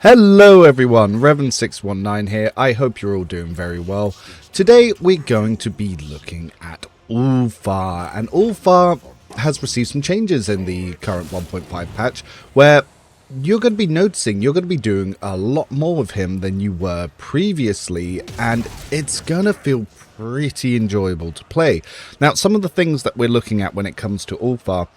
Hello everyone, Revan619 here. I hope you're all doing very well. Today we're going to be looking at Ulfar, and Ulfar has received some changes in the current 1.5 patch where you're going to be noticing you're going to be doing a lot more of him than you were previously, and it's going to feel pretty enjoyable to play. Now, some of the things that we're looking at when it comes to Ulfar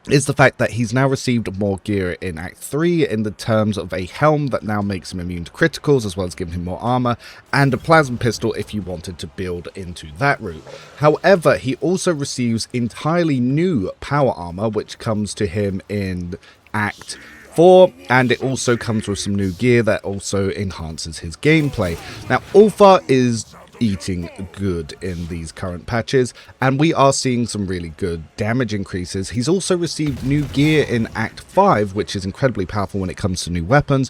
is the fact that he's now received more gear in Act 3 in the terms of a helm that now makes him immune to criticals, as well as giving him more armor, and a plasma pistol if you wanted to build into that route. However, he also receives entirely new power armor, which comes to him in Act 4, and it also comes with some new gear that also enhances his gameplay. Now, Ulfar is eating good in these current patches, and we are seeing some really good damage increases. He's also received new gear in Act 5, which is incredibly powerful when it comes to new weapons.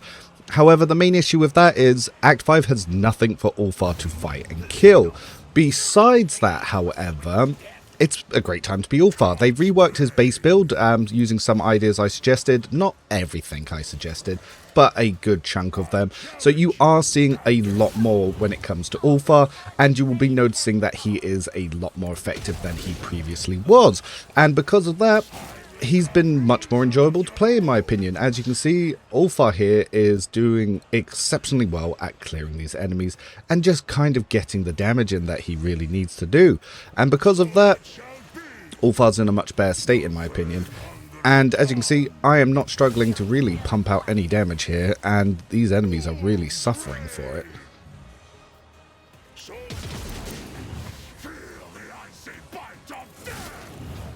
However, the main issue with that is Act 5 has nothing for Ulfar to fight and kill. Besides that, however, it's a great time to be Ulfar. They've reworked his base build using some ideas I suggested. Not everything I suggested, but a good chunk of them. So you are seeing a lot more when it comes to Ulfar, and you will be noticing that he is a lot more effective than he previously was. And because of that, he's been much more enjoyable to play, in my opinion. As you can see, Ulfar here is doing exceptionally well at clearing these enemies and just kind of getting the damage in that he really needs to do. And because of that, Ulfar's in a much better state, in my opinion. And as you can see, I am not struggling to really pump out any damage here, and these enemies are really suffering for it.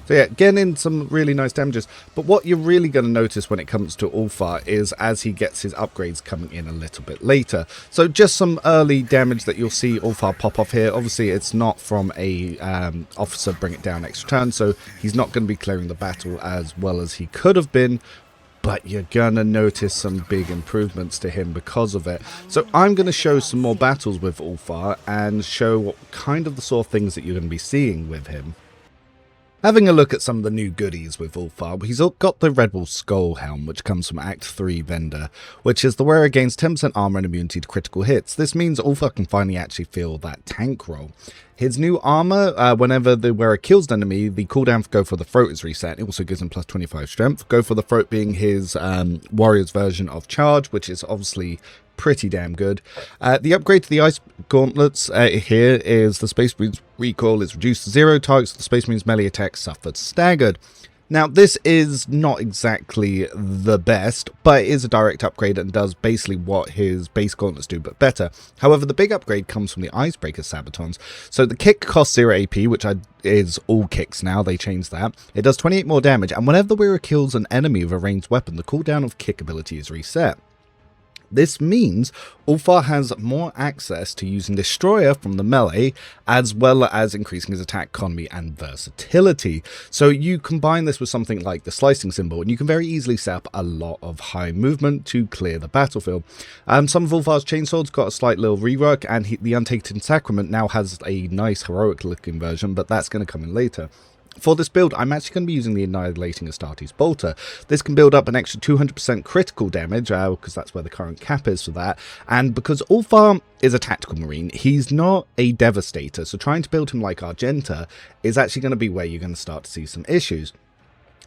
So yeah, getting in some really nice damages. But what you're really going to notice when it comes to Ulfar is as he gets his upgrades coming in a little bit later. So just some early damage that you'll see Ulfar pop off here. Obviously, it's not from a officer bring it down extra turn, so he's not going to be clearing the battle as well as he could have been. But you're going to notice some big improvements to him because of it. So I'm going to show some more battles with Ulfar and show what kind of the sort of things that you're going to be seeing with him. Having a look at some of the new goodies with Ulfar, he's got the Red Bull Skull Helm, which comes from Act 3 vendor, which is the wearer gains 10% armor and immunity to critical hits. This means Ulfar can finally actually feel that tank role. His new armor, whenever the wearer kills an enemy, the cooldown for Go for the Throat is reset. It also gives him plus 25 strength. Go for the Throat being his warrior's version of Charge, which is obviously pretty damn good. The upgrade to the Ice Gauntlets here is the Space Marine's recoil is reduced to 0. Targets of the Space Marine's melee attacks suffered staggered. Now, this is not exactly the best, but it is a direct upgrade and does basically what his base gauntlets do, but better. However, the big upgrade comes from the Icebreaker Sabatons. So the kick costs 0 AP, which is all kicks now. They changed that. It does 28 more damage, and whenever the wearer kills an enemy with a ranged weapon, the cooldown of kick ability is reset. This means Ulfar has more access to using Destroyer from the melee, as well as increasing his attack economy and versatility. So you combine this with something like the slicing symbol, and you can very easily set up a lot of high movement to clear the battlefield. Some of Ulfar's chainswords got a slight little rework, and the Untainted Sacrament now has a nice heroic looking version, but that's going to come in later. For this build, I'm actually going to be using the Annihilating Astartes Bolter. This can build up an extra 200% critical damage, because that's where the current cap is for that. And because Ulfar is a tactical marine, he's not a devastator, so trying to build him like Argenta is actually going to be where you're going to start to see some issues.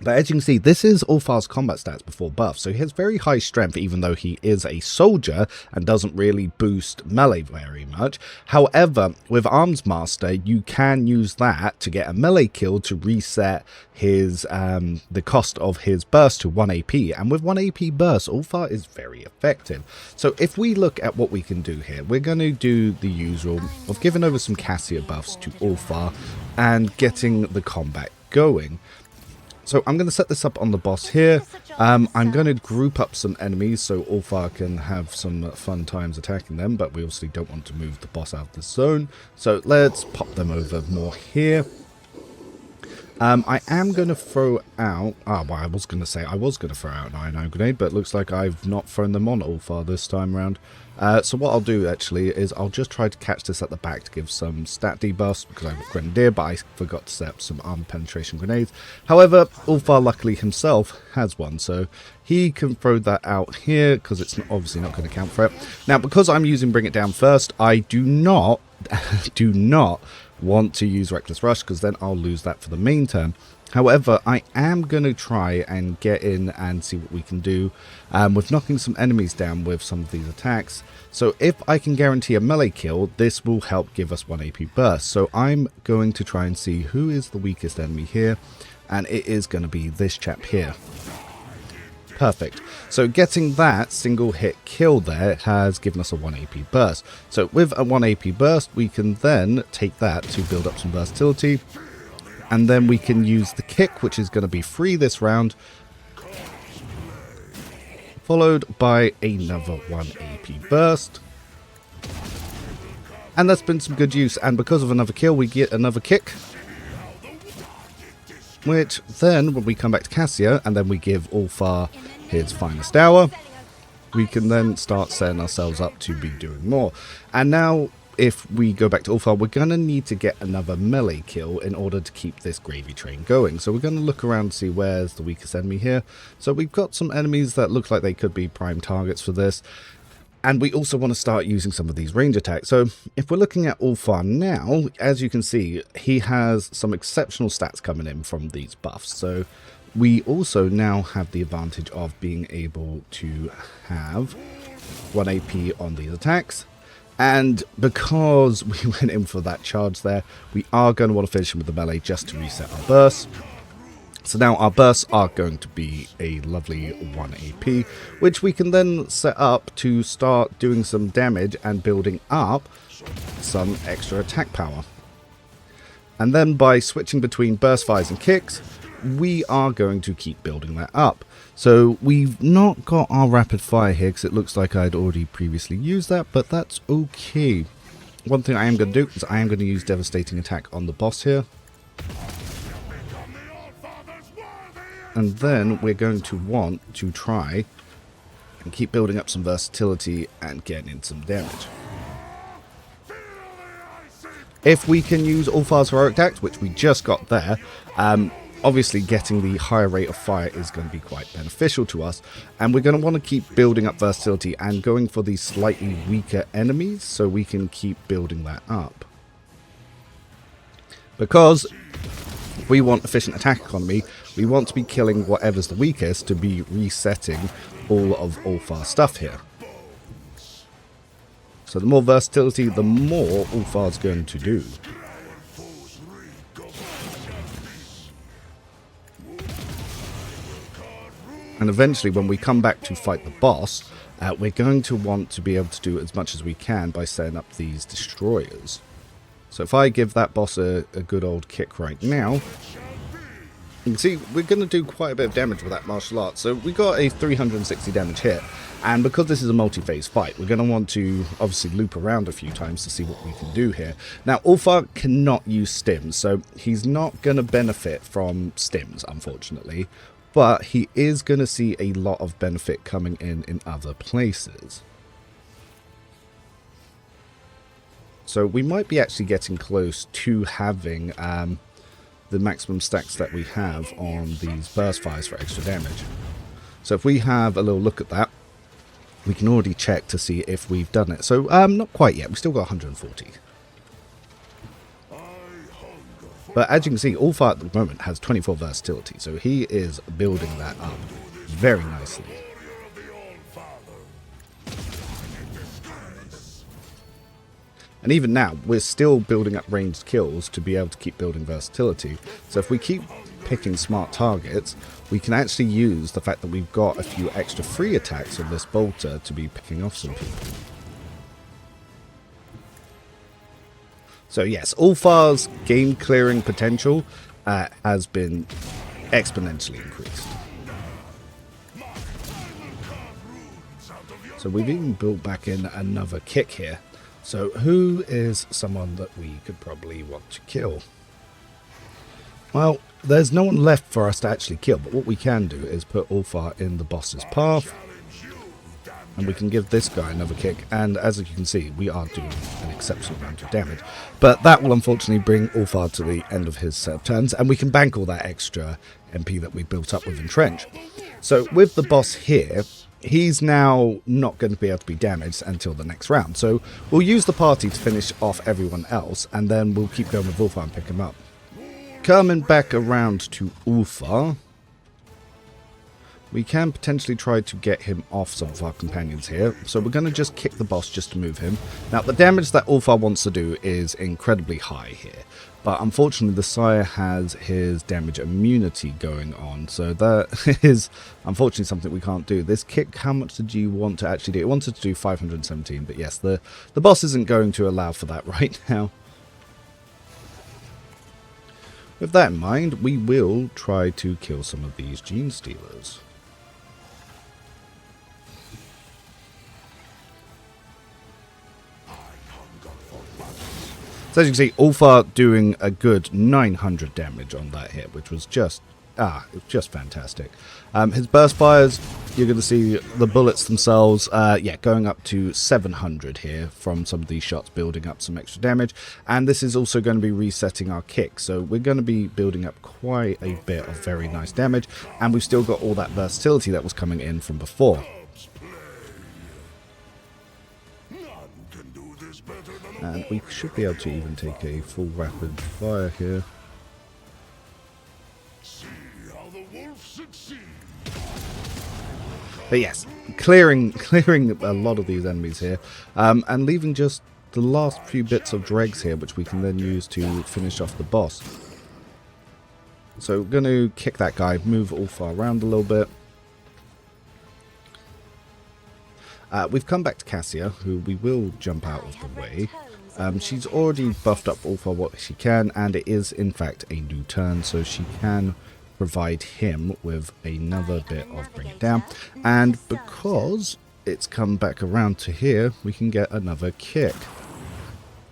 But as you can see, this is Ulfar's combat stats before buff, so he has very high strength even though he is a soldier and doesn't really boost melee very much. However, with Arms Master, you can use that to get a melee kill to reset his the cost of his burst to 1 AP, and with 1 AP burst, Ulfar is very effective. So if we look at what we can do here, we're going to do the usual of giving over some Cassia buffs to Ulfar and getting the combat going. So I'm going to set this up on the boss here. I'm going to group up some enemies so Ulfar can have some fun times attacking them, but we obviously don't want to move the boss out of the zone. So let's pop them over more here. I am going to throw out... well, I was going to say I was going to throw out an iron grenade, but it looks like I've not thrown them on Ulfar this time around. So what I'll do, actually, is I'll just try to catch this at the back to give some stat debuffs, because I've got Grenadier, but I forgot to set up some armor penetration grenades. However, Ulfar, luckily himself, has one, so he can throw that out here, because it's obviously not going to count for it. Now, because I'm using Bring It Down first, I do not want to use Reckless Rush, because then I'll lose that for the main turn. However, I am going to try and get in and see what we can do with knocking some enemies down with some of these attacks. So if I can guarantee a melee kill, this will help give us 1 AP burst. So I'm going to try and see who is the weakest enemy here, and it is going to be this chap here. Perfect. So getting that single hit kill there has given us a 1 AP burst. So with a 1 AP burst, we can then take that to build up some versatility. And then we can use the kick, which is going to be free this round, followed by another 1 AP burst. And that's been some good use, and because of another kill, we get another kick. Which then, when we come back to Cassia, and then we give Ulfar his finest hour, we can then start setting ourselves up to be doing more. And now, if we go back to Ulfar, we're going to need to get another melee kill in order to keep this gravy train going. So we're going to look around to see where's the weakest enemy here. So we've got some enemies that look like they could be prime targets for this. And we also want to start using some of these range attacks. So if we're looking at Ulfar now, as you can see, he has some exceptional stats coming in from these buffs. So we also now have the advantage of being able to have 1 AP on these attacks. And because we went in for that charge there, we are going to want to finish him with the melee just to reset our bursts. So now our bursts are going to be a lovely 1 AP, which we can then set up to start doing some damage and building up some extra attack power. And then by switching between burst fires and kicks, we are going to keep building that up. So we've not got our rapid fire here because it looks like I'd already previously used that, but that's okay. One thing I am going to do is I am going to use Devastating Attack on the boss here. And then we're going to want to try and keep building up some versatility and getting in some damage. If we can use Ulfar's Heroic Act, which we just got there, obviously getting the higher rate of fire is going to be quite beneficial to us, and we're going to want to keep building up versatility and going for these slightly weaker enemies so we can keep building that up. Because we want efficient attack economy, we want to be killing whatever's the weakest to be resetting all of Ulfar's stuff here. So the more versatility, the more Ulfar's going to do. And eventually, when we come back to fight the boss, we're going to want to be able to do as much as we can by setting up these destroyers. So if I give that boss a good old kick right now, you can see we're going to do quite a bit of damage with that martial art. So we got a 360 damage hit. And because this is a multi-phase fight, we're going to want to obviously loop around a few times to see what we can do here. Now, Ulfar cannot use stims, so he's not going to benefit from stims, unfortunately. But he is going to see a lot of benefit coming in other places. So we might be actually getting close to having the maximum stacks that we have on these burst fires for extra damage. So if we have a little look at that, we can already check to see if we've done it. So not quite yet, we still got 140. But as you can see, Ulfar at the moment has 24 versatility, so he is building that up very nicely. And even now, we're still building up ranged kills to be able to keep building versatility. So if we keep picking smart targets, we can actually use the fact that we've got a few extra free attacks on this bolter to be picking off some people. So yes, Ulfar's game clearing potential has been exponentially increased. So we've even built back in another kick here. So who is someone that we could probably want to kill? Well, there's no one left for us to actually kill, but what we can do is put Ulfar in the boss's path, and we can give this guy another kick, and as you can see, we are doing an exceptional amount of damage. But that will unfortunately bring Ulfar to the end of his set of turns, and we can bank all that extra MP that we built up with Entrench. So with the boss here, he's now not going to be able to be damaged until the next round. So we'll use the party to finish off everyone else, and then we'll keep going with Ulfar and pick him up. Coming back around to Ulfar, we can potentially try to get him off some of our companions here. So we're going to just kick the boss just to move him. Now the damage that Ulfar wants to do is incredibly high here. But unfortunately the Sire has his damage immunity going on. So that is unfortunately something we can't do. This kick, how much did you want to actually do? It wanted to do 517. But yes, the boss isn't going to allow for that right now. With that in mind, we will try to kill some of these Gene Stealers. So as you can see, Ulfar doing a good 900 damage on that hit, which was just fantastic. His burst fires, you're going to see the bullets themselves, going up to 700 here from some of these shots, building up some extra damage. And this is also going to be resetting our kick, so we're going to be building up quite a bit of very nice damage. And we've still got all that versatility that was coming in from before. And we should be able to even take a full rapid fire here. But yes, clearing a lot of these enemies here, and leaving just the last few bits of dregs here, which we can then use to finish off the boss. So we're going to kick that guy, move Ulfar around a little bit. We've come back to Cassia, who we will jump out of the way. She's already buffed up Ulfar what she can, and it is in fact a new turn, so she can provide him with another bit of bring it down. And because it's come back around to here, we can get another kick.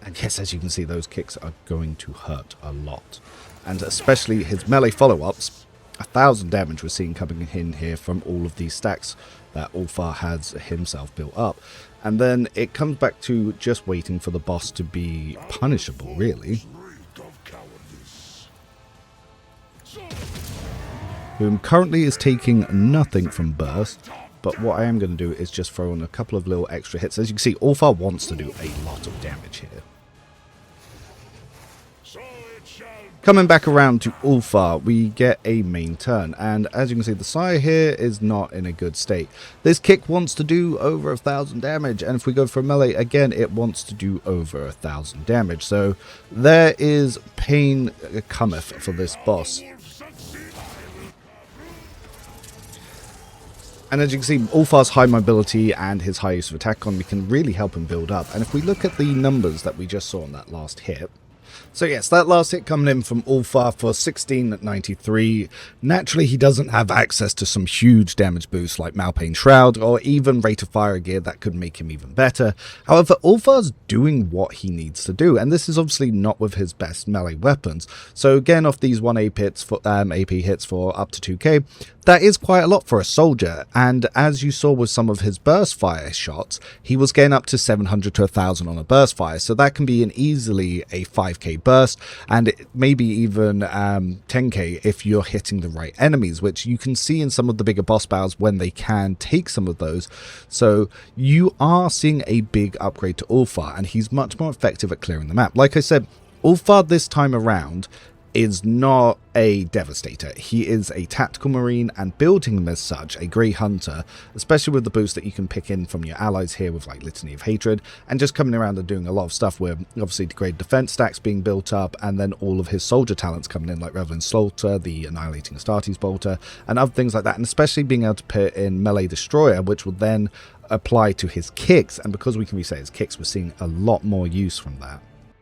And yes, as you can see, those kicks are going to hurt a lot. And especially his melee follow-ups, 1,000 damage we're seeing coming in here from all of these stacks that Ulfar has himself built up. And then it comes back to just waiting for the boss to be punishable, really. Whom currently is taking nothing from burst, but what I am going to do is just throw in a couple of little extra hits. As you can see, Ulfar wants to do a lot of damage here. Coming back around to Ulfar, we get a main turn, and as you can see, the Sire here is not in a good state. This kick wants to do over 1,000 damage, and if we go for melee again, it wants to do over 1,000 damage. So there is pain cometh for this boss. And as you can see, Ulfar's high mobility and his high use of attack economy can really help him build up. And if we look at the numbers that we just saw on that last hit, so yes, that last hit coming in from Ulfar for 1693. Naturally, he doesn't have access to some huge damage boosts like Malpain Shroud or even rate of fire gear that could make him even better. However, Ulfar's doing what he needs to do, and this is obviously not with his best melee weapons. So again, off these 1 AP hits for up to 2k, that is quite a lot for a soldier, and as you saw with some of his burst fire shots, he was getting up to 700 to 1000 on a burst fire, so that can be easily a 5k burst, and maybe even 10k if you're hitting the right enemies, which you can see in some of the bigger boss battles when they can take some of those. So you are seeing a big upgrade to Ulfar, and he's much more effective at clearing the map. Like I said, Ulfar this time around is not a devastator. He is a tactical marine, and building him as such, a grey hunter, especially with the boost that you can pick in from your allies here with like Litany of Hatred, and just coming around and doing a lot of stuff with obviously degraded defense stacks being built up, and then all of his soldier talents coming in like Reverend Slaughter, the Annihilating Astartes Bolter, and other things like that, and especially being able to put in Melee Destroyer, which will then apply to his kicks, and because we can reset his kicks, we're seeing a lot more use from that.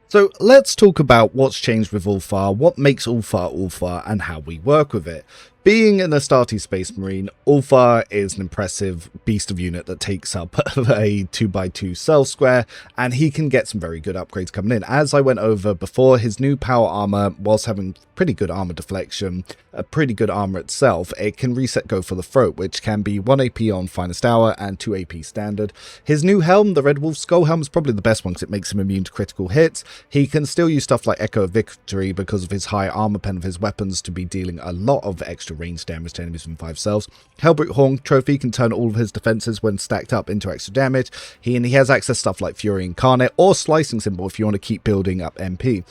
So let's talk about what's changed with Ulfar, what makes Ulfar Ulfar, and how we work with it. Being an Astartes Space Marine, Ulfar is an impressive beast of unit that takes up a 2x2 cell square, and he can get some very good upgrades coming in. As I went over before, his new power armor, whilst having pretty good armor deflection, a pretty good armor itself, it can reset go for the throat, which can be 1 AP on Finest Hour and 2 AP standard. His new helm, the Red Wolf Skull Helm, is probably the best one because it makes him immune to critical hits. He can still use stuff like Echo of Victory because of his high armor pen of his weapons to be dealing a lot of extra range damage to enemies from 5 cells. Hellbrute Horn Trophy can turn all of his defenses when stacked up into extra damage. He has access to stuff like Fury Incarnate or Slicing Symbol if you want to keep building up MP.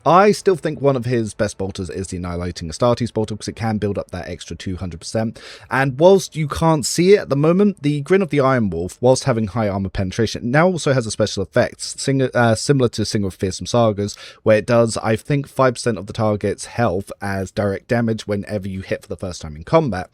I still think one of his best bolters is the Annihilating Astartes bolter because it can build up that extra 200%. And whilst you can't see it at the moment, the Grin of the Iron Wolf, whilst having high armor penetration, now also has a special effect similar to Singer of Fearsome Sagas, where it does, I think, 5% of the target's health as direct damage whenever you hit for the first time in combat.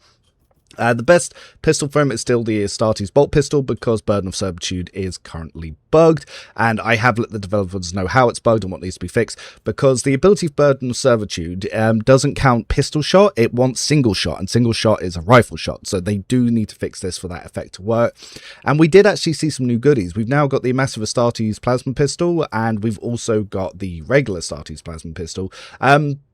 The best pistol for him is still the Astartes Bolt Pistol because Burden of Servitude is currently bugged, and I have let the developers know how it's bugged and what needs to be fixed, because the ability of Burden of Servitude doesn't count pistol shot, it wants single shot, and single shot is a rifle shot, so they do need to fix this for that effect to work. And we did actually see some new goodies. We've now got the Massive Astartes Plasma Pistol, and we've also got the regular Astartes Plasma Pistol.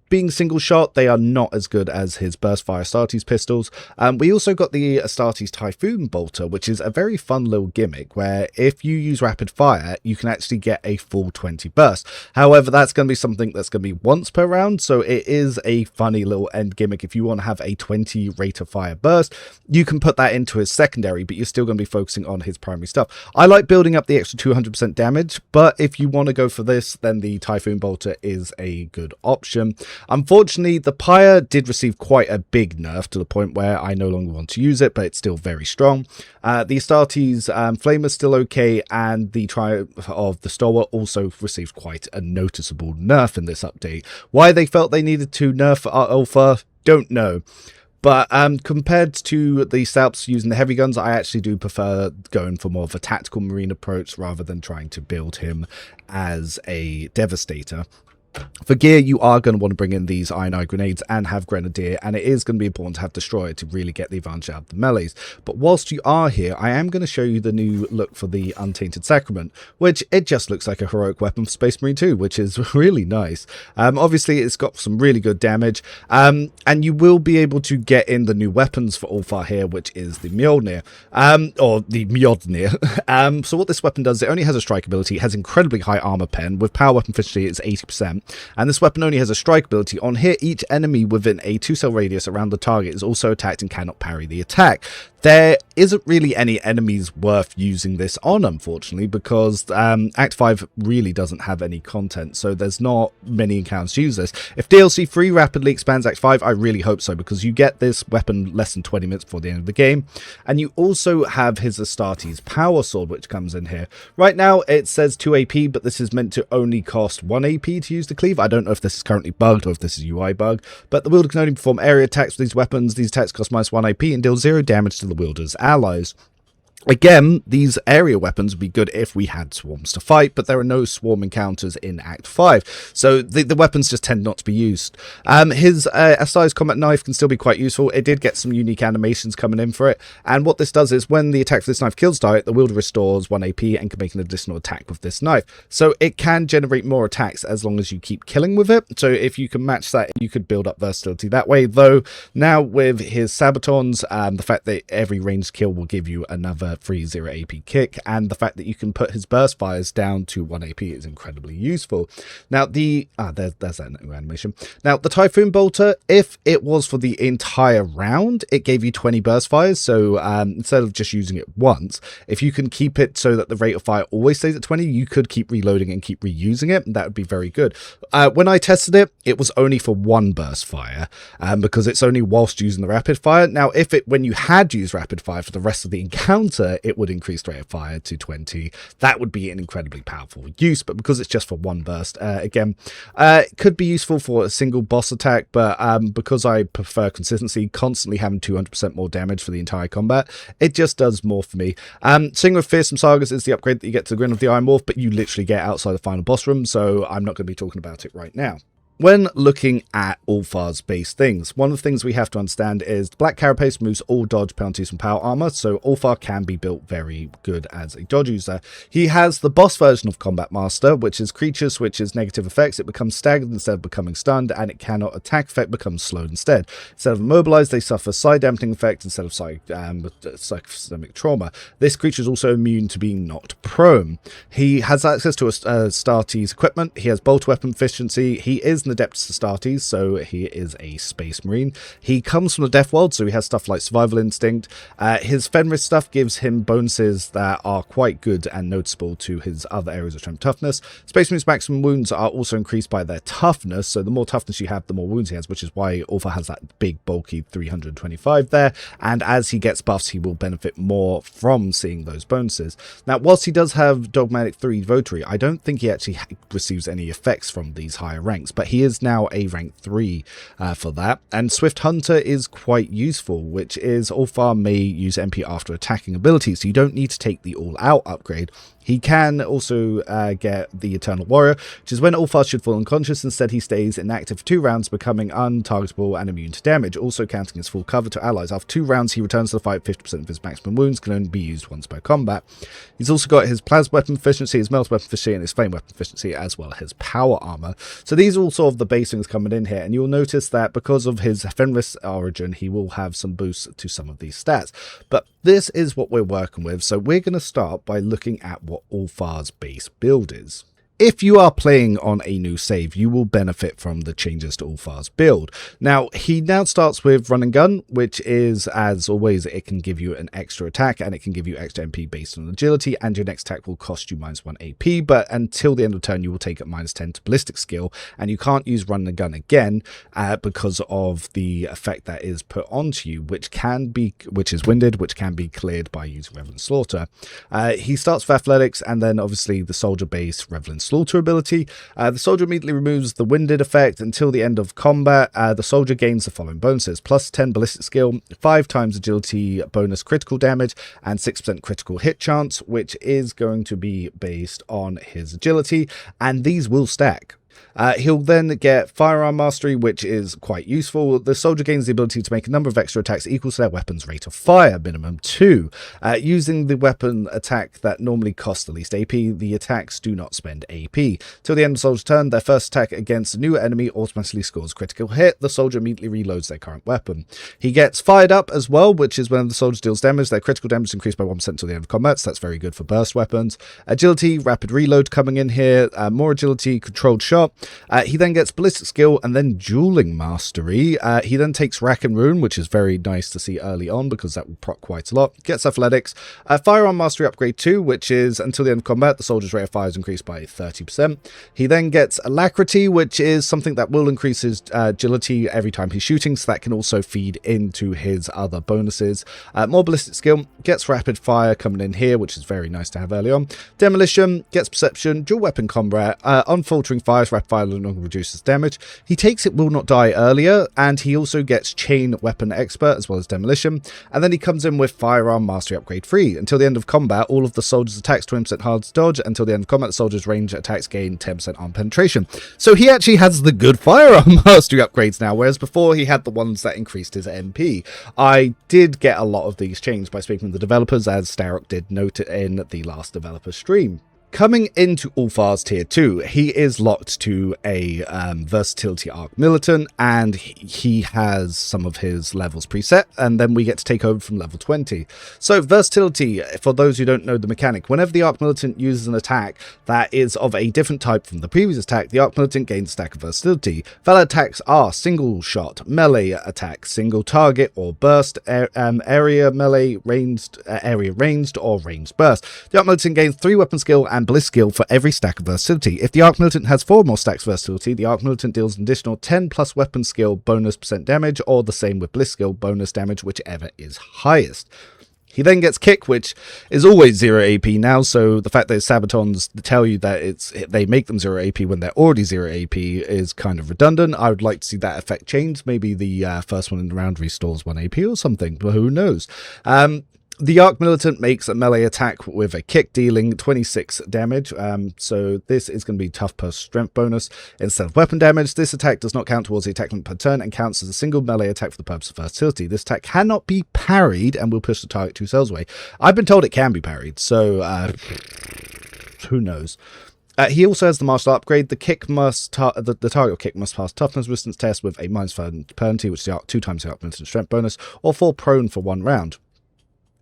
Being single shot, they are not as good as his burst fire Astartes pistols. We also got the Astartes Typhoon Bolter, which is a very fun little gimmick where if you use rapid fire, you can actually get a full 20 burst. However, that's going to be something that's going to be once per round, so it is a funny little end gimmick. If you want to have a 20 rate of fire burst, you can put that into his secondary, but you're still going to be focusing on his primary stuff. I like building up the extra 200% damage, but if you want to go for this, then the Typhoon Bolter is a good option. Unfortunately, the Pyre did receive quite a big nerf to the point where I no longer want to use it, but it's still very strong. The Astartes Flame is still okay, and the Triumph of the Stalwart also received quite a noticeable nerf in this update. Why they felt they needed to nerf Ulfar, don't know. But compared to the Salps using the heavy guns, I actually do prefer going for more of a tactical marine approach rather than trying to build him as a Devastator. For gear, you are going to want to bring in these Iron Eye Grenades and have Grenadier, and it is going to be important to have Destroyer to really get the advantage out of the melees. But whilst you are here, I am going to show you the new look for the Untainted Sacrament, which it just looks like a heroic weapon for Space Marine 2, which is really nice. Obviously, it's got some really good damage, and you will be able to get in the new weapons for Ulfar here, which is the Mjolnir, or the Mjolnir. So what this weapon does, it only has a strike ability, it has incredibly high armor pen, with power weapon efficiency it's 80%. And this weapon only has a strike ability. On here, each enemy within a 2-cell radius around the target is also attacked and cannot parry the attack. There isn't really any enemies worth using this on, unfortunately, because Act 5 really doesn't have any content, so there's not many encounters to use this. If DLC 3 rapidly expands Act 5, I really hope so, because you get this weapon less than 20 minutes before the end of the game, and you also have his Astartes Power Sword, which comes in here. Right now, it says 2 AP, but this is meant to only cost 1 AP to use the cleave. I don't know if this is currently bugged or if this is a UI bug, but the wielder can only perform area attacks with these weapons. These attacks cost -1 AP and deal 0 damage to the wielder's allies. Again, these area weapons would be good if we had swarms to fight, but there are no swarm encounters in Act 5, so the weapons just tend not to be used. His Astartes Combat Knife can still be quite useful. It did get some unique animations coming in for it, and what this does is when the attack for this knife kills target, the wielder restores 1 AP and can make an additional attack with this knife. So it can generate more attacks as long as you keep killing with it, so if you can match that, you could build up versatility that way, though now with his Sabatons, the fact that every ranged kill will give you another free 0 AP kick, and the fact that you can put his burst fires down to 1 AP is incredibly useful. Now there's that new animation. Now the Typhoon Bolter, if it was for the entire round, it gave you 20 burst fires, so instead of just using it once, if you can keep it so that the rate of fire always stays at 20, you could keep reloading and keep reusing it, and that would be very good. When I tested it, it was only for 1 burst fire, because it's only whilst using the rapid fire. Now when you had used rapid fire for the rest of the encounter, it would increase the rate of fire to 20. That would be an incredibly powerful use, but because it's just for 1 burst, again, it could be useful for a single boss attack, but because I prefer consistency, constantly having 200% more damage for the entire combat, it just does more for me. Singer of Fearsome Sagas is the upgrade that you get to the Grin of the Iron Wolf, but you literally get outside the final boss room, so I'm not going to be talking about it right now. When looking at Ulfar's base things, one of the things we have to understand is the Black Carapace removes all dodge penalties from power armor, so Ulfar can be built very good as a dodge user. He has the boss version of Combat Master, which is creature switches negative effects. It becomes staggered instead of becoming stunned, and it cannot attack effect becomes slowed instead. Instead of immobilized, they suffer side dampening effect instead of psychosystemic trauma. This creature is also immune to being knocked prone. He has access to Astartes equipment. He has bolt weapon efficiency. He is an adept to Astartes, so he is a space marine. He comes from the Death World, so he has stuff like survival instinct. His Fenris stuff gives him bonuses that are quite good and noticeable to his other areas of strength toughness. Space Marine's maximum wounds are also increased by their toughness, so the more toughness you have, the more wounds he has, which is why Ulfar has that big bulky 325 there, and as he gets buffs, he will benefit more from seeing those bonuses. Now, whilst he does have Dogmatic 3 Votary, I don't think he actually receives any effects from these higher ranks, but he is now a rank 3 for that. And Swift Hunter is quite useful, which is Ulfar may use MP after attacking abilities, so you don't need to take the all-out upgrade. He can also get the Eternal Warrior, which is when Ulfar should fall unconscious. Instead, he stays inactive for 2 rounds, becoming untargetable and immune to damage, also counting as full cover to allies. After 2 rounds, he returns to the fight. 50% of his maximum wounds can only be used once per combat. He's also got his Plasma Weapon efficiency, his Melt Weapon efficiency, and his Flame Weapon efficiency, as well as his Power Armor. So these are all sort of the base things coming in here, and you'll notice that because of his Fenris origin, he will have some boosts to some of these stats. But this is what we're working with, so we're going to start by looking at what Ulfar's base build is. If you are playing on a new save, you will benefit from the changes to Ulfar's build. Now, he now starts with Run and Gun, which is, as always, it can give you an extra attack and it can give you extra MP based on agility, and your next attack will cost you -1 AP, but until the end of turn, you will take it -10 to ballistic skill, and you can't use Run and Gun again because of the effect that is put onto you, which is winded, which can be cleared by using Reverend Slaughter. He starts with Athletics, and then obviously the Soldier base Reverend Slaughter ability. The soldier immediately removes the winded effect until the end of combat. The soldier gains the following bonuses: +10 ballistic skill, 5 times agility bonus critical damage, and 6% critical hit chance, which is going to be based on his agility, and these will stack. He'll then get Firearm Mastery, which is quite useful. The soldier gains the ability to make a number of extra attacks equal to their weapon's rate of fire, minimum 2. Using the weapon attack that normally costs the least AP, the attacks do not spend AP. Till the end of the soldier's turn, their first attack against a new enemy automatically scores critical hit. The soldier immediately reloads their current weapon. He gets Fired Up as well, which is when the soldier deals damage, their critical damage is increased by 1% till the end of combat, so that's very good for burst weapons. Agility, Rapid Reload coming in here, more agility, Controlled Shot. He then gets Ballistic Skill and then Dueling Mastery. He then takes Rack and Rune, which is very nice to see early on because that will proc quite a lot. Gets Athletics. Firearm Mastery Upgrade 2, which is until the end of combat, the soldier's rate of fire is increased by 30%. He then gets Alacrity, which is something that will increase his agility every time he's shooting, so that can also feed into his other bonuses. More Ballistic Skill, gets Rapid Fire coming in here, which is very nice to have early on. Demolition, gets Perception, Dual Weapon Combat, Unfaltering Fire, Rapid Fire reduces damage. He takes It Will Not Die earlier, and he also gets Chain Weapon Expert as well as Demolition, and then he comes in with Firearm Mastery Upgrade 3. Until the end of combat, all of the soldiers' attacks 20% hard to dodge. Until the end of combat, the soldiers' range attacks gain 10% arm penetration. So he actually has the good Firearm Mastery upgrades now, whereas before he had the ones that increased his MP. I did get a lot of these changed by speaking with the developers, as Starrock did note it in the last developer stream. Coming into Ulfar's Tier 2, he is locked to a Versatility Arch-Militant, and he has some of his levels preset, and then we get to take over from level 20. So Versatility, for those who don't know the mechanic, whenever the Arch-Militant uses an attack that is of a different type from the previous attack, the Arch-Militant gains a stack of Versatility. Valid attacks are single shot, melee attack, single target, or burst, area melee, area ranged, or ranged burst. The Arch-Militant gains 3 weapon skill and Ballistic Skill for every stack of Versatility. If the Arch-Militant has 4 more stacks of Versatility, the Arch-Militant deals an additional 10 plus weapon skill bonus % damage, or the same with Ballistic Skill bonus damage, whichever is highest. He then gets Kick, which is always 0 AP now, so the fact that Sabatons tell you that they make them 0 AP when they're already 0 AP is kind of redundant. I would like to see that effect change. Maybe the first one in the round restores 1 AP or something, but who knows. The Arch-Militant makes a melee attack with a kick dealing 26 damage, so this is going to be tough plus strength bonus instead of weapon damage. This attack does not count towards the attack limit per turn and counts as a single melee attack for the purpose of versatility. This attack cannot be parried and will push the target 2 cells away. I've been told it can be parried, so who knows. He also has the martial upgrade. The kick must the target kick must pass toughness resistance test with a -5 penalty, which is 2 times the Arch-Militant strength bonus, or fall prone for 1 round.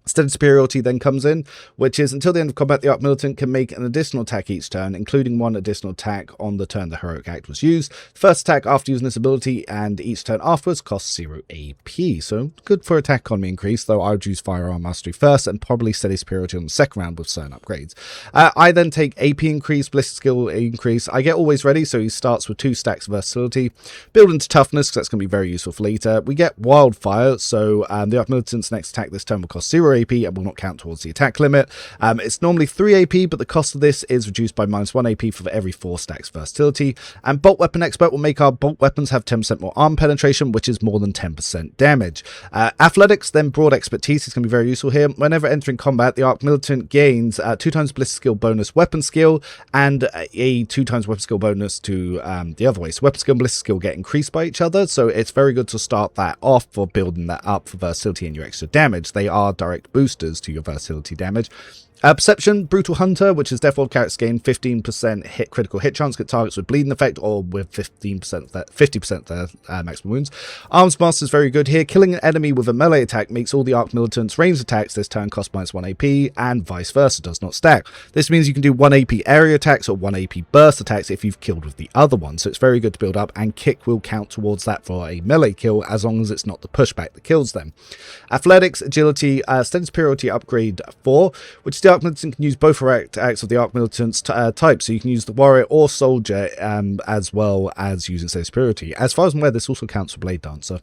Steady superiority then comes in, which is until the end of combat, the Arch-Militant can make an additional attack each turn, including 1 additional attack on the turn the heroic act was used. The first attack after using this ability and each turn afterwards costs 0 AP, so good for attack economy increase, though I would use Firearm Mastery first and probably steady superiority on the second round with certain upgrades. I then take AP increase, ballistic skill increase. I get always ready, so he starts with 2 stacks of versatility. Build into toughness, because that's going to be very useful for later. We get wildfire, so the Arch-Militant's next attack this turn will cost 0 AP and will not count towards the attack limit. It's normally 3 AP, but the cost of this is reduced by -1 AP for every 4 stacks versatility. And Bolt Weapon Expert will make our bolt weapons have 10% more arm penetration, which is more than 10% damage. Athletics, then Broad Expertise is going to be very useful here. Whenever entering combat, the Arch-Militant gains 2 times ballistic skill bonus weapon skill and a 2 times weapon skill bonus to the other way. So weapon skill and ballistic skill get increased by each other, so it's very good to start that off for building that up for versatility and your extra damage. They are direct boosters to your versatility damage. Perception, Brutal Hunter, which is default characters gain 15% critical hit chance, get targets with bleeding effect or with 50% their maximum wounds. Arms Master is very good here. Killing an enemy with a melee attack makes all the Arch-Militant's ranged attacks this turn cost -1 AP, and vice versa, does not stack. This means you can do 1 AP area attacks or 1 AP burst attacks if you've killed with the other one, so it's very good to build up, and kick will count towards that for a melee kill as long as it's not the pushback that kills them. Athletics, Agility, Steady Superiority upgrade 4, which is the Arch-Militant can use both acts of the Arch-Militant's type, so you can use the warrior or soldier as well as using steady superiority. As far as I'm aware, this also counts for Blade Dancer.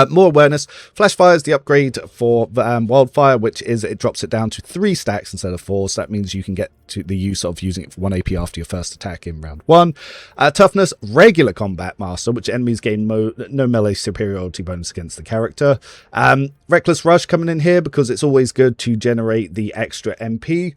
More awareness. Flash Fire is the upgrade for Wildfire, which is it drops it down to 3 stacks instead of 4, so that means you can get to the use of using it for 1 AP after your first attack in round 1. Toughness, Regular Combat Master, which enemies gain no melee superiority bonus against the character. Reckless Rush coming in here because it's always good to generate the extra MP.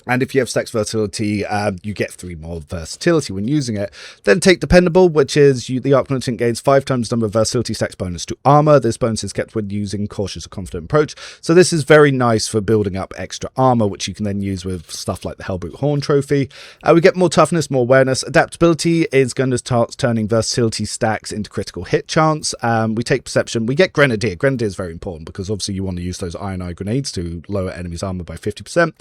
And if you have stacks versatility, you get 3 more versatility when using it. Then take Dependable, which is the Arch-Militant gains 5 times the number of versatility stacks bonus to armor. This bonus is kept when using Cautious or Confident Approach. So this is very nice for building up extra armor, which you can then use with stuff like the Hellbrute Horn Trophy. We get more toughness, more awareness. Adaptability is going to start turning versatility stacks into critical hit chance. We take Perception. We get Grenadier. Grenadier is very important because obviously you want to use those Iron Eye grenades to lower enemies' armor by 50%.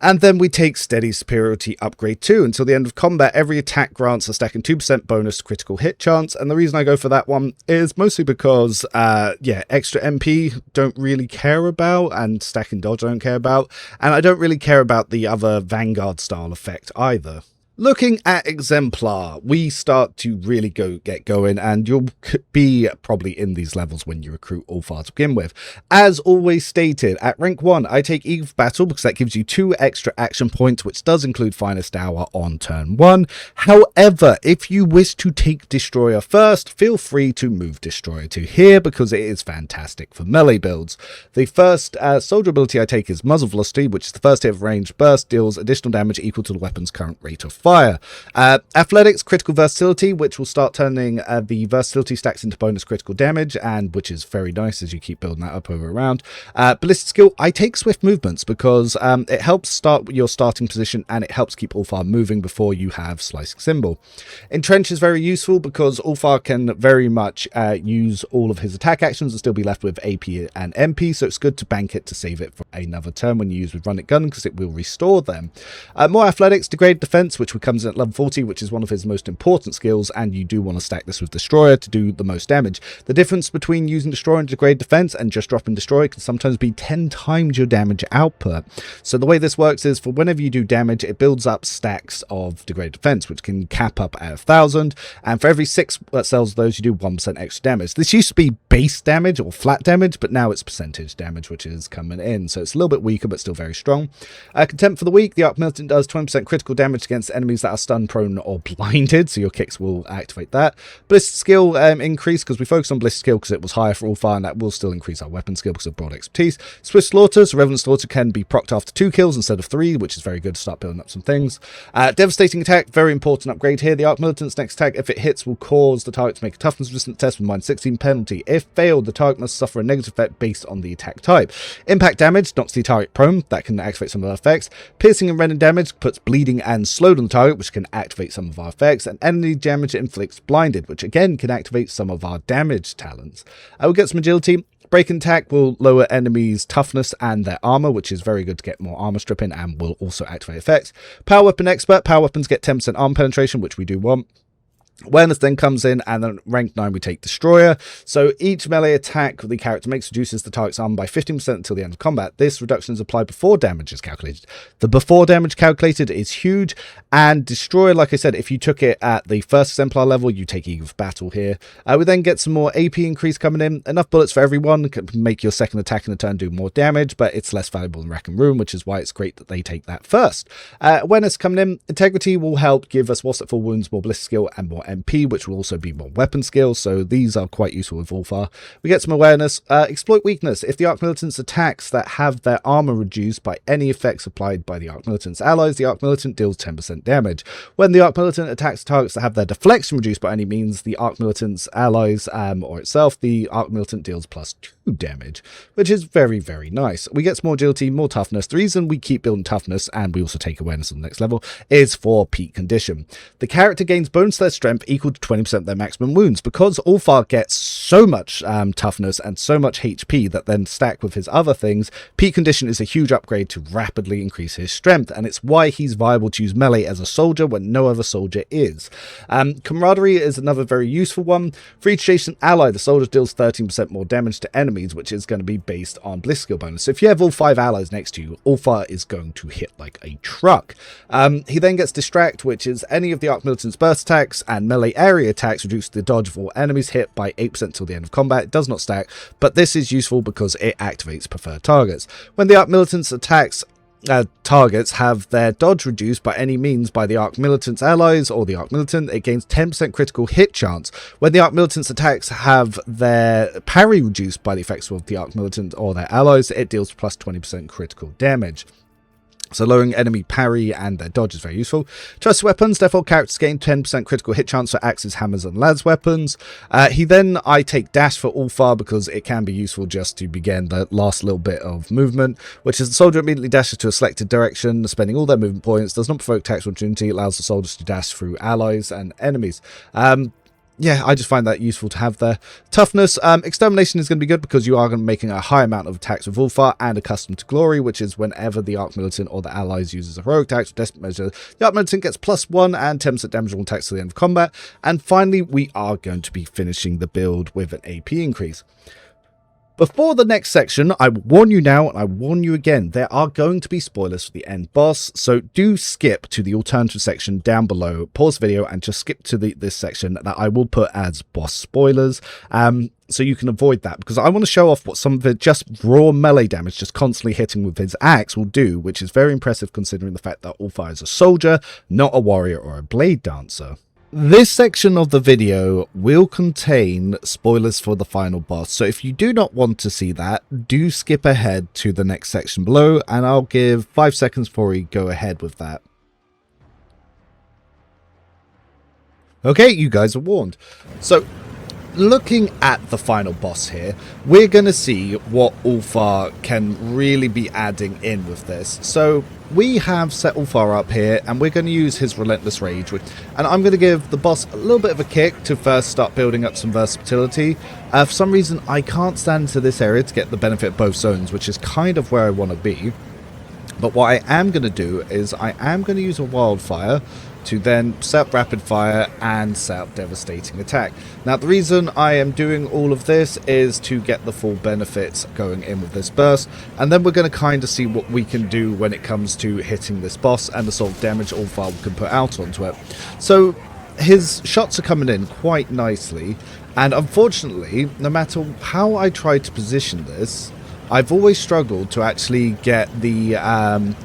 And then we take Steady Superiority Upgrade 2. Until the end of combat, every attack grants a stack and 2% bonus critical hit chance. And the reason I go for that one is mostly because, extra MP don't really care about, and stack and dodge I don't care about. And I don't really care about the other Vanguard style effect either. Looking at Exemplar, we start to really get going, and you'll be probably in these levels when you recruit Ulfar to begin with. As always stated, at rank 1, I take Eagle for Battle because that gives you 2 extra action points, which does include Finest Hour on turn 1. However, if you wish to take Destroyer first, feel free to move Destroyer to here because it is fantastic for melee builds. The first soldier ability I take is Muzzle Velocity, which is the first hit of ranged burst, deals additional damage equal to the weapon's current rate of fire. Athletics, Critical Versatility, which will start turning the versatility stacks into bonus critical damage, and which is very nice as you keep building that up over a round. Ballistic Skill, I take Swift Movements because it helps start your starting position and it helps keep Ulfar moving before you have Slicing Symbol. Entrench is very useful because Ulfar can very much use all of his attack actions and still be left with AP and MP, so it's good to bank it to save it for another turn when you use with Run It Gun because it will restore them. More Athletics, Degrade Defense, which comes in at level 40, which is one of his most important skills, and you do want to stack this with Destroyer to do the most damage. The difference between using Destroyer and Degrade Defense and just dropping Destroyer can sometimes be 10 times your damage output. So the way this works is for whenever you do damage, it builds up stacks of Degrade Defense, which can cap up at 1,000, and for every 6 cells of those, you do 1% extra damage. This used to be base damage or flat damage, but now it's percentage damage, which is coming in. So it's a little bit weaker, but still very strong. Contempt for the weak. The Arch-Militant does 20% critical damage against enemies that are stunned, prone, or blinded. So your kicks will activate that. Ballistic skill increase, because we focus on ballistic skill because it was higher for Ulfar, and that will still increase our weapon skill because of broad expertise. Swift slaughter. So Revenant slaughter can be procced after 2 kills instead of 3, which is very good to start building up some things. Devastating attack. Very important upgrade here. The Arch-Militant's next attack, if it hits, will cause the target to make a toughness resistant test with -16 penalty. If failed, the target must suffer a negative effect based on the attack type. Impact damage knocks the target prone. That can activate some of our effects. Piercing and rending damage puts bleeding and slowed on the target, which can activate some of our effects. And enemy damage inflicts blinded, which again can activate some of our damage talents. We'll get some agility. Break and attack will lower enemies' toughness and their armor, which is very good to get more armor stripping, and will also activate effects. Power weapon expert. Power weapons get 10% armor penetration, which we do want. Awareness then comes in, and then rank 9 we take Destroyer. So each melee attack the character makes reduces the target's armor by 15% until the end of combat. This reduction is applied before damage is calculated. The before damage calculated is huge, and Destroyer, like I said, if you took it at the first Exemplar level, you take Eagle of Battle here. We then get some more AP increase coming in. Enough bullets for everyone can make your second attack in a turn do more damage, but it's less valuable than Rack and Ruin, which is why it's great that they take that first. Awareness coming in. Integrity will help give us whilst at full wounds, more ballistic skill, and more MP, which will also be more weapon skill, so these are quite useful with Ulfar. We get some awareness. Exploit weakness. If the Arch-Militant's attacks that have their armor reduced by any effects applied by the Arch-Militant's allies, the Arch-Militant deals 10% damage. When the Arch-Militant attacks targets that have their deflection reduced by any means, the Arch-Militant's allies or itself, the Arch-Militant deals +2 damage, which is very, very nice. We get some more agility, more toughness. The reason we keep building toughness, and we also take awareness on the next level, is for peak condition. The character gains bonus to their strength equal to 20% of their maximum wounds. Because Ulfar gets so much toughness and so much HP that then stack with his other things, peak condition is a huge upgrade to rapidly increase his strength, and it's why he's viable to use melee as a soldier when no other soldier is. Camaraderie is another very useful one. For each adjacent ally, the soldier deals 13% more damage to enemies, which is going to be based on bliss skill bonus. So if you have all 5 allies next to you, Ulfar is going to hit like a truck. He then gets Distract, which is any of the Arch-Militant's burst attacks and melee area attacks reduce the dodge of all enemies hit by 8% till the end of combat. It does not stack, but this is useful because it activates preferred targets. When the Arch-Militant's attacks targets have their dodge reduced by any means by the Arch-Militant's allies or the Arch-Militant, it gains 10% critical hit chance. When the Arch-Militant's attacks have their parry reduced by the effects of the Arch-Militant or their allies, it deals +20% critical damage. So lowering enemy parry and their dodge is very useful. Trusted weapons. Default characters gain 10% critical hit chance for axes, hammers, and las weapons. I take dash for Ulfar because it can be useful just to begin the last little bit of movement, which is the soldier immediately dashes to a selected direction, spending all their movement points, does not provoke tax opportunity, allows the soldiers to dash through allies and enemies. Yeah, I just find that useful to have there. Toughness. Extermination is going to be good because you are going to be making a high amount of attacks with Ulfar, and Accustomed to Glory, which is whenever the Arch-Militant or the allies uses a heroic attack or desperate measure, the Arch-Militant gets +1 and 10% damage on attacks to the end of combat. And finally, we are going to be finishing the build with an AP increase. Before the next section, I warn you now, and I warn you again, there are going to be spoilers for the end boss, so do skip to the alternative section down below, pause the video, and just skip to this section that I will put as boss spoilers, so you can avoid that, because I want to show off what some of the just raw melee damage, just constantly hitting with his axe, will do, which is very impressive considering the fact that Ulfar is a soldier, not a warrior or a blade dancer. This section of the video will contain spoilers for the final boss, so if you do not want to see that, do skip ahead to the next section below, and I'll give 5 seconds before we go ahead with that. Okay, you guys are warned. So, looking at the final boss here, we're going to see what Ulfar can really be adding in with this. So we have set Ulfar up here, and we're going to use his Relentless Rage, and I'm going to give the boss a little bit of a kick to first start building up some versatility. For some reason, I can't stand to this area to get the benefit of both zones, which is kind of where I want to be. But what I am going to do is I am going to use a Wildfire to then set up Rapid Fire and set up Devastating Attack. Now, the reason I am doing all of this is to get the full benefits going in with this burst, and then we're going to kind of see what we can do when it comes to hitting this boss and the sort of damage Ulfar can put out onto it. So his shots are coming in quite nicely, And unfortunately, no matter how I try to position this, I've always struggled to actually get the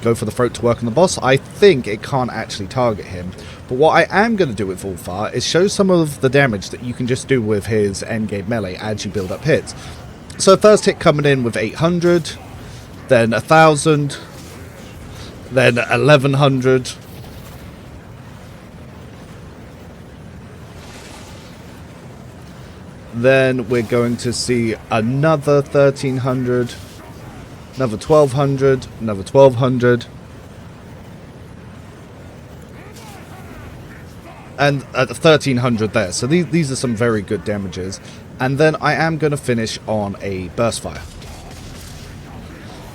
go for the throat to work on the boss. I think it can't actually target him. But what I am going to do with Ulfar is show some of the damage that you can just do with his endgame melee as you build up hits. So first hit coming in with 800, then 1000, then 1100. Then we're going to see another 1300, another 1200, another 1200. And at 1300 there. So these are some very good damages. And then I am going to finish on a burst fire,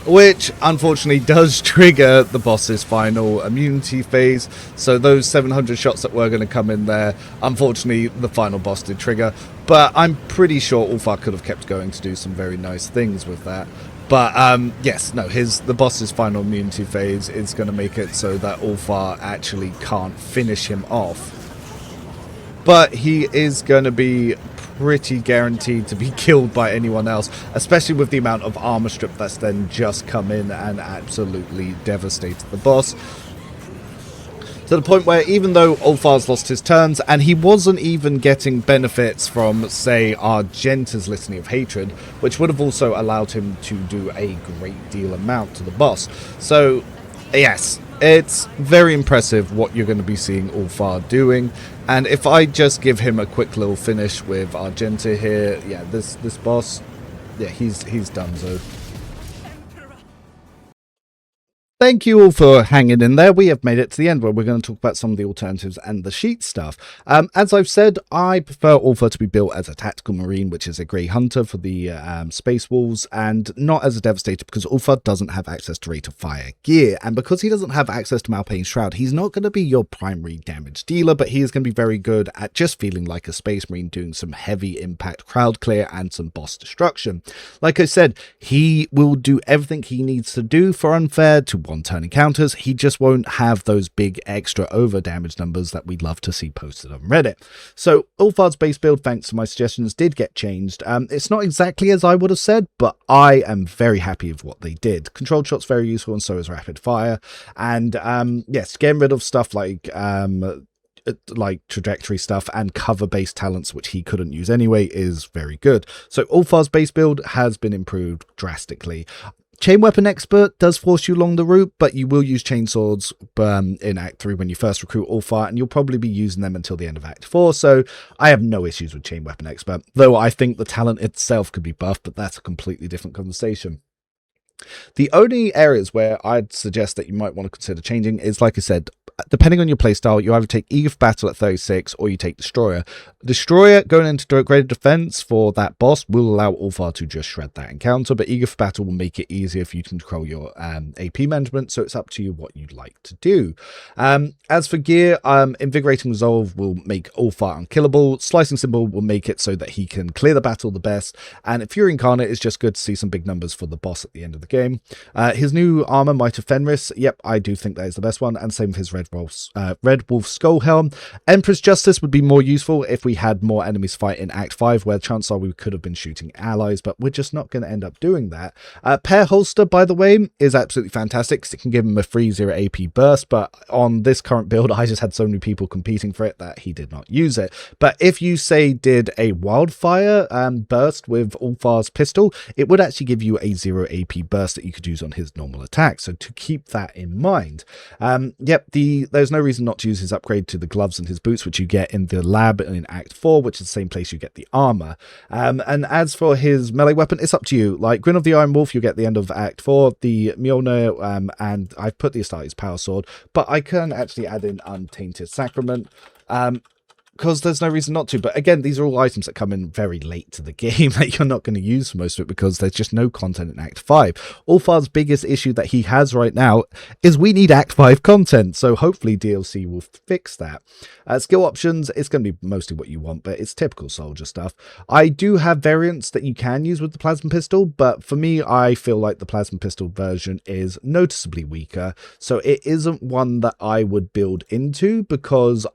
which unfortunately does trigger the boss's final immunity phase. So those 700 shots that were going to come in there, unfortunately the final boss did trigger. But I'm pretty sure Ulfar could have kept going to do some very nice things with that. But yes, no, the boss's final immunity phase is going to make it so that Ulfar actually can't finish him off. But he is going to be pretty guaranteed to be killed by anyone else, especially with the amount of armor strip that's then just come in and absolutely devastated the boss. To the point where even though Ulfar's lost his turns, and he wasn't even getting benefits from, say, Argenta's Litany of Hatred, which would have also allowed him to do a great deal amount to the boss. So, yes, it's very impressive what you're going to be seeing Ulfar doing. And if I just give him a quick little finish with Argenta here, yeah, this boss, yeah, he's done so. Thank you all for hanging in there. We have made it to the end where we're going to talk about some of the alternatives and the sheet stuff. As I've said, I prefer Ulfar to be built as a tactical marine, which is a grey hunter for the space wolves, and not as a devastator, because Ulfar doesn't have access to rate of fire gear, and because he doesn't have access to Malpain's Shroud, he's not going to be your primary damage dealer, but he is going to be very good at just feeling like a space marine, doing some heavy impact crowd clear and some boss destruction. Like I said, he will do everything he needs to do for unfair to one-turn encounters. He just won't have those big extra over damage numbers that we'd love to see posted on Reddit. So Ulfar's base build, thanks to my suggestions, did get changed. It's not exactly as I would have said, but I am very happy with what they did. Controlled shot's very useful, and so is rapid fire. And yes, getting rid of stuff like trajectory stuff and cover based talents, which he couldn't use anyway, is very good. So Ulfar's base build has been improved drastically. Chain Weapon Expert does force you along the route, but you will use chainswords in Act 3 when you first recruit Ulfar, and you'll probably be using them until the end of Act 4, so I have no issues with Chain Weapon Expert, though I think the talent itself could be buffed, but that's a completely different conversation. The only areas where I'd suggest that you might want to consider changing is, like I said, depending on your playstyle, you either take Eager for Battle at 36 or you take Destroyer. Destroyer going into greater defense for that boss will allow Ulfar to just shred that encounter, but Eager for Battle will make it easier for you to control your AP management, so it's up to you what you'd like to do. As for gear, Invigorating Resolve will make Ulfar unkillable, Slicing Symbol will make it so that he can clear the battle the best, and Fury Incarnate is just good to see some big numbers for the boss at the end of the game. His new armor, Might of Fenris, yep, I do think that is the best one, and same with his Red Wolf Skull Helm. Empress Justice would be more useful if we had more enemies fight in Act 5, where chances are we could have been shooting allies, but we're just not going to end up doing that. Pair Holster, by the way, is absolutely fantastic because it can give him a free 0 AP burst, but on this current build, I just had so many people competing for it that he did not use it. But if you, say, did a Wildfire burst with Ulfar's pistol, it would actually give you a 0 AP burst that you could use on his normal attack, so to keep that in mind. Yep, there's no reason not to use his upgrade to the gloves and his boots, which you get in the lab in Act 4, which is the same place you get the armor. And as for his melee weapon, it's up to you. Like Grin of the Iron Wolf, you get the end of Act 4, the Mjolnir, and I've put the Astartes Power Sword, but I can actually add in Untainted Sacrament. Because there's no reason not to. But again, these are all items that come in very late to the game that you're not going to use for most of it because there's just no content in Act 5. Ulfar's biggest issue that he has right now is we need Act 5 content, so hopefully DLC will fix that. Skill options, it's going to be mostly what you want, but it's typical soldier stuff. I do have variants that you can use with the Plasma Pistol, but for me, I feel like the Plasma Pistol version is noticeably weaker, so it isn't one that I would build into because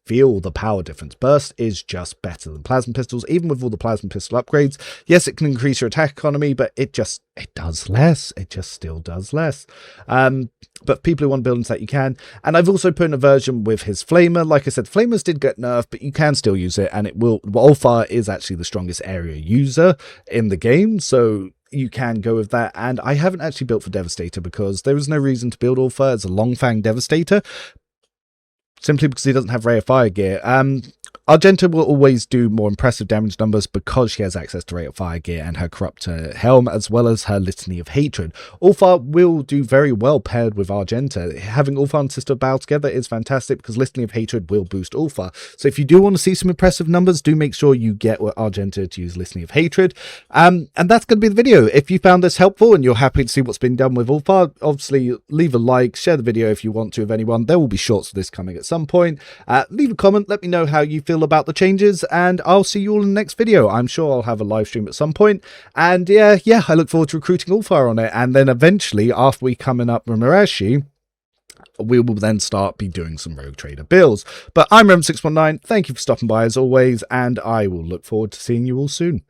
feel the power difference. Burst is just better than plasma pistols, even with all the plasma pistol upgrades. Yes, it can increase your attack economy, but it does less. It just still does less. But people who want buildings that you can. And I've also put in a version with his flamer. Like I said, flamers did get nerfed, but you can still use it, and it will. Ulfar is actually the strongest area user in the game, so you can go with that. And I haven't actually built for Devastator because there was no reason to build Ulfar as a Longfang Devastator, simply because he doesn't have Ray of Fire gear. Argenta will always do more impressive damage numbers because she has access to Ray of Fire gear and her Corruptor Helm, as well as her Litany of Hatred. Ulfar will do very well paired with Argenta. Having Ulfar and Sister Bow together is fantastic because Litany of Hatred will boost Ulfar. So if you do want to see some impressive numbers, do make sure you get Argenta to use Litany of Hatred. And that's going to be the video. If you found this helpful and you're happy to see what's been done with Ulfar, obviously leave a like, share the video if you want to with anyone. There will be shorts of this coming at some point. Leave a comment, let me know how you feel about the changes, and I'll see you all in the next video. I'm sure I'll have a live stream at some point, and yeah, I look forward to recruiting Ulfar on it, and then eventually, after we coming up with Mirashi, we will then start be doing some Rogue Trader builds. But I'm Rem619, thank you for stopping by as always, and I will look forward to seeing you all soon.